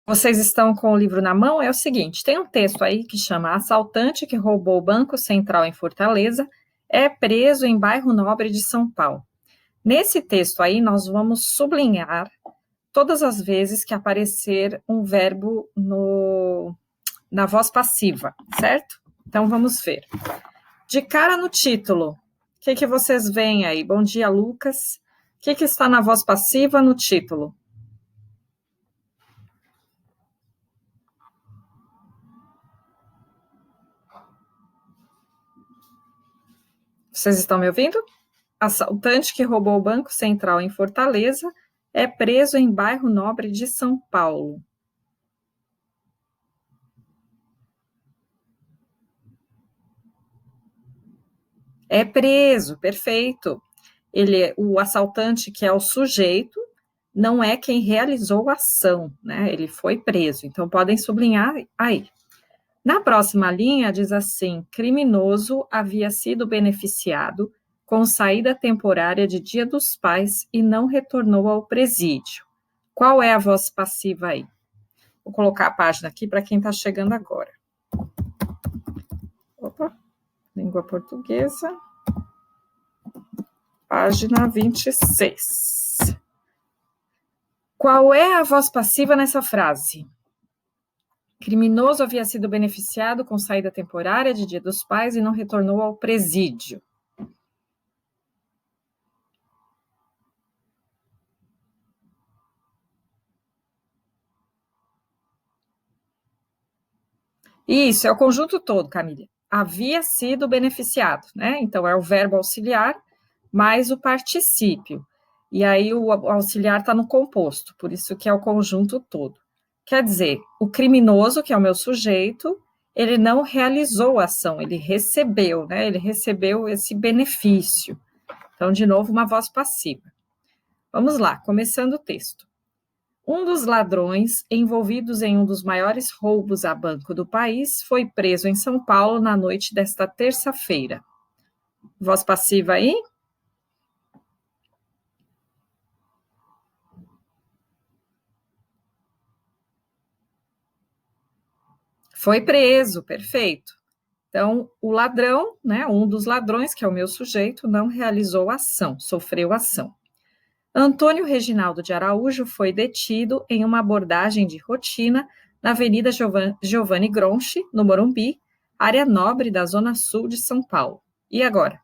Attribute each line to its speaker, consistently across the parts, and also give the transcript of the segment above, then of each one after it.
Speaker 1: Vocês estão com o livro na mão? É o seguinte, tem um texto aí que chama Assaltante que roubou o Banco Central em Fortaleza é preso em bairro nobre de São Paulo. Nesse texto aí, nós vamos sublinhar todas as vezes que aparecer um verbo na voz passiva, certo? Então, vamos ver. De cara no título, o que vocês veem aí? Bom dia, Lucas. O que está na voz passiva no título? Vocês estão me ouvindo? Assaltante que roubou o Banco Central em Fortaleza é preso em bairro nobre de São Paulo. É preso, perfeito. O assaltante, que é o sujeito, não é quem realizou a ação, né? Ele foi preso. Então, podem sublinhar aí. Na próxima linha, diz assim: criminoso havia sido beneficiado com saída temporária de Dia dos Pais e não retornou ao presídio. Qual é a voz passiva aí? Vou colocar a página aqui para quem está chegando agora. Opa, língua portuguesa, página 26. Qual é a voz passiva nessa frase? Criminoso havia sido beneficiado com saída temporária de Dia dos Pais e não retornou ao presídio. Isso, é o conjunto todo, Camila. Havia sido beneficiado, né? Então, é o verbo auxiliar mais o particípio. E aí, o auxiliar está no composto, por isso que é o conjunto todo. Quer dizer, o criminoso, que é o meu sujeito, ele não realizou a ação, ele recebeu, né? Ele recebeu esse benefício. Então, de novo, uma voz passiva. Vamos lá, começando o texto. Um dos ladrões envolvidos em um dos maiores roubos a banco do país foi preso em São Paulo na noite desta terça-feira. Voz passiva aí? Foi preso, perfeito. Então, o ladrão, né, um dos ladrões, que é o meu sujeito, não realizou a ação, sofreu ação. Antônio Reginaldo de Araújo foi detido em uma abordagem de rotina na Avenida Giovanni Gronchi, no Morumbi, área nobre da Zona Sul de São Paulo. E agora?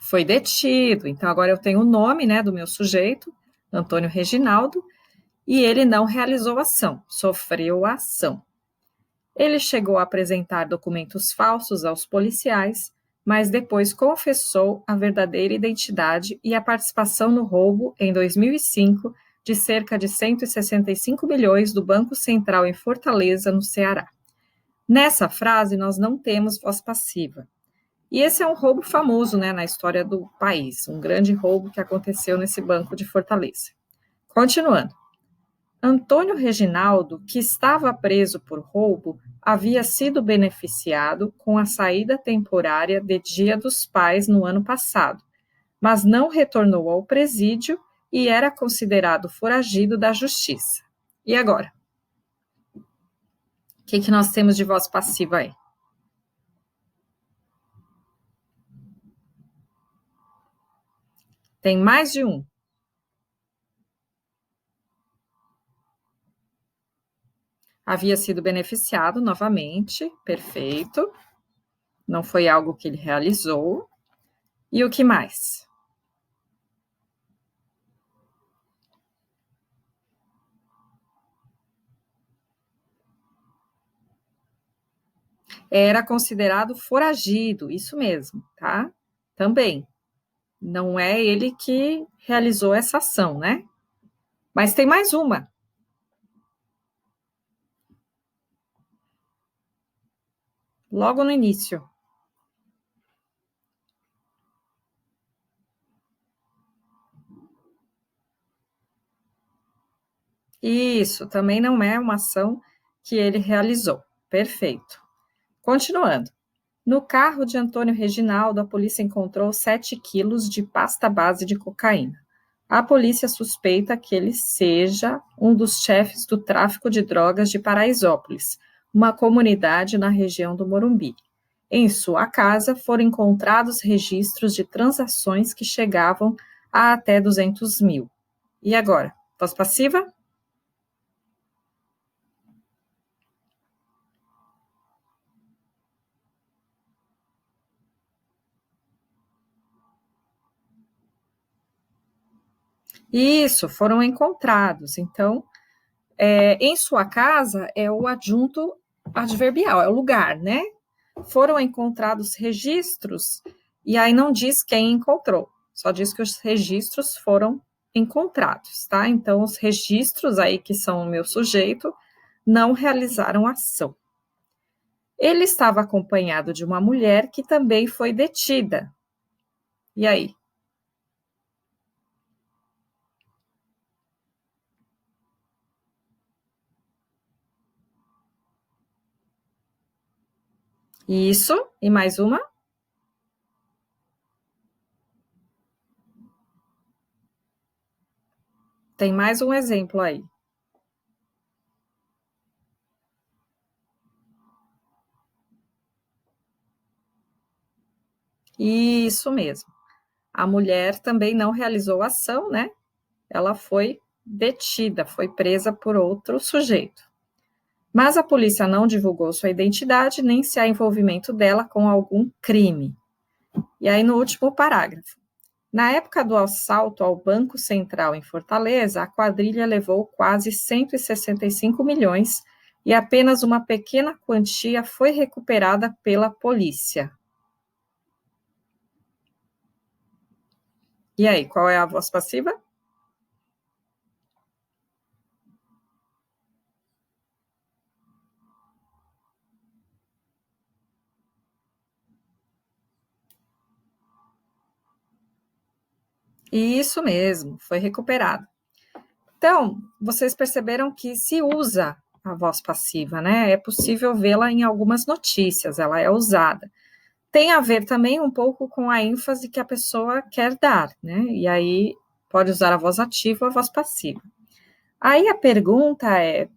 Speaker 1: Foi detido. Então, agora eu tenho o nome, né, do meu sujeito, Antônio Reginaldo, e ele não realizou a ação, sofreu a ação. Ele chegou a apresentar documentos falsos aos policiais, mas depois confessou a verdadeira identidade e a participação no roubo, em 2005, de cerca de 165 milhões do Banco Central em Fortaleza, no Ceará. Nessa frase, nós não temos voz passiva. E esse é um roubo famoso, né, na história do país, um grande roubo que aconteceu nesse Banco de Fortaleza. Continuando. Antônio Reginaldo, que estava preso por roubo, havia sido beneficiado com a saída temporária de Dia dos Pais no ano passado, mas não retornou ao presídio e era considerado foragido da justiça. E agora? O que nós temos de voz passiva aí? Tem mais de um. Havia sido beneficiado novamente, perfeito. Não foi algo que ele realizou. E o que mais? Era considerado foragido, isso mesmo, tá? Também. Não é ele que realizou essa ação, né? Mas tem mais uma. Logo no início. Isso, também não é uma ação que ele realizou. Perfeito. Continuando. No carro de Antônio Reginaldo, a polícia encontrou 7 quilos de pasta base de cocaína. A polícia suspeita que ele seja um dos chefes do tráfico de drogas de Paraisópolis, uma comunidade na região do Morumbi. Em sua casa foram encontrados registros de transações que chegavam a até 200 mil. E agora? Voz passiva? Isso, foram encontrados. Então, em sua casa é o adjunto adverbial, é o lugar, né? Foram encontrados registros, e aí não diz quem encontrou, só diz que os registros foram encontrados, tá? Então, os registros aí, que são o meu sujeito, não realizaram ação. Ele estava acompanhado de uma mulher que também foi detida. E aí? Isso, e mais uma? Tem mais um exemplo aí. Isso mesmo. A mulher também não realizou ação, né? Ela foi detida, foi presa por outro sujeito. Mas a polícia não divulgou sua identidade nem se há envolvimento dela com algum crime. E aí, no último parágrafo. Na época do assalto ao Banco Central em Fortaleza, a quadrilha levou quase 165 milhões e apenas uma pequena quantia foi recuperada pela polícia. E aí, qual é a voz passiva? Isso mesmo, foi recuperado. Então, vocês perceberam que se usa a voz passiva, né? É possível vê-la em algumas notícias, ela é usada. Tem a ver também um pouco com a ênfase que a pessoa quer dar, né? E aí pode usar a voz ativa ou a voz passiva. Aí a pergunta é: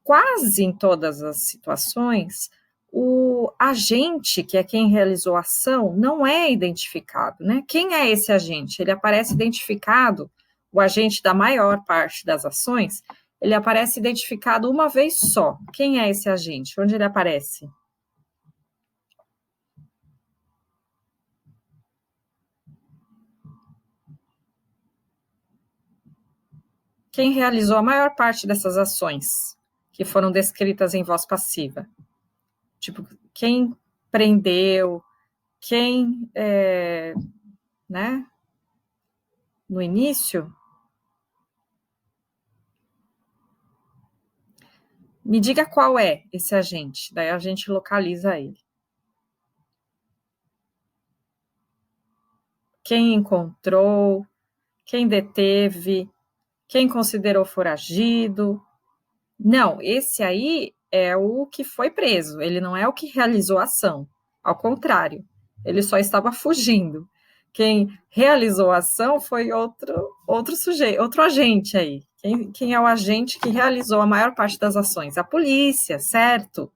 Speaker 1: quase em todas as situações, o agente, que é quem realizou a ação, não é identificado, né? Quem é esse agente? Ele aparece identificado, o agente da maior parte das ações, ele aparece identificado uma vez só. Quem é esse agente? Onde ele aparece? Quem realizou a maior parte dessas ações que foram descritas em voz passiva? Tipo, quem prendeu, quem, né, no início, me diga qual é esse agente, daí a gente localiza ele. Quem encontrou, quem deteve, quem considerou foragido. Não, esse aí é o que foi preso, ele não é o que realizou a ação. Ao contrário, ele só estava fugindo. Quem realizou a ação foi outro sujeito, outro agente aí. Quem é o agente que realizou a maior parte das ações? A polícia, certo?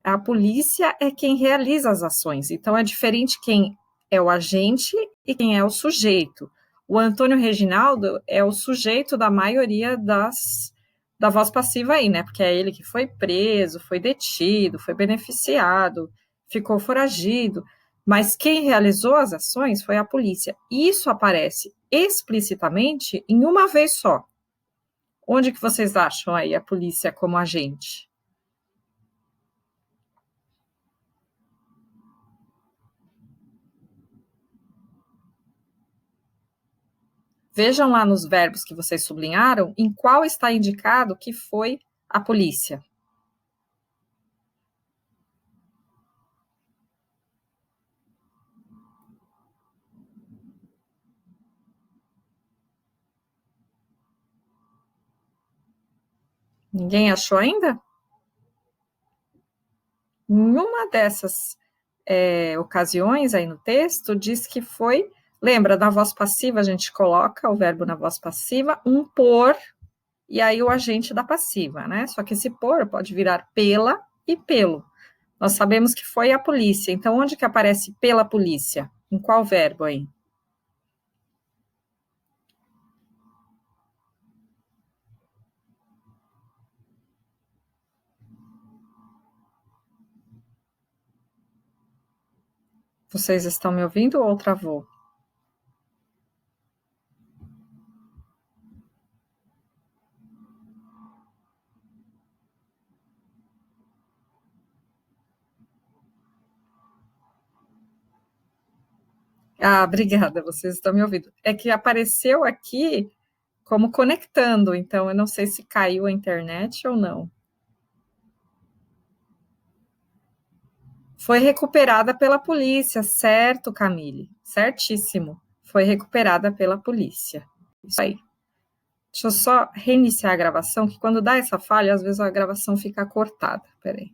Speaker 1: A polícia é quem realiza as ações, então é diferente quem é o agente e quem é o sujeito. O Antônio Reginaldo é o sujeito da maioria da voz passiva aí, né? Porque é ele que foi preso, foi detido, foi beneficiado, ficou foragido. Mas quem realizou as ações foi a polícia. Isso aparece explicitamente em uma vez só. Onde que vocês acham aí a polícia como agente? Vejam lá nos verbos que vocês sublinharam, em qual está indicado que foi a polícia. Ninguém achou ainda? Em uma dessas ocasiões aí no texto, diz que foi Lembra, na voz passiva a gente coloca o verbo na voz passiva, um por, e aí o agente da passiva, né? Só que esse por pode virar pela e pelo. Nós sabemos que foi a polícia, então onde que aparece pela polícia? Em qual verbo aí? Vocês estão me ouvindo ou travou? Ah, obrigada, vocês estão me ouvindo. É que apareceu aqui como conectando, então eu não sei se caiu a internet ou não. Foi recuperada pela polícia, certo, Camille? Certíssimo. Foi recuperada pela polícia. Isso aí. Deixa eu só reiniciar a gravação, que quando dá essa falha, às vezes a gravação fica cortada. Peraí.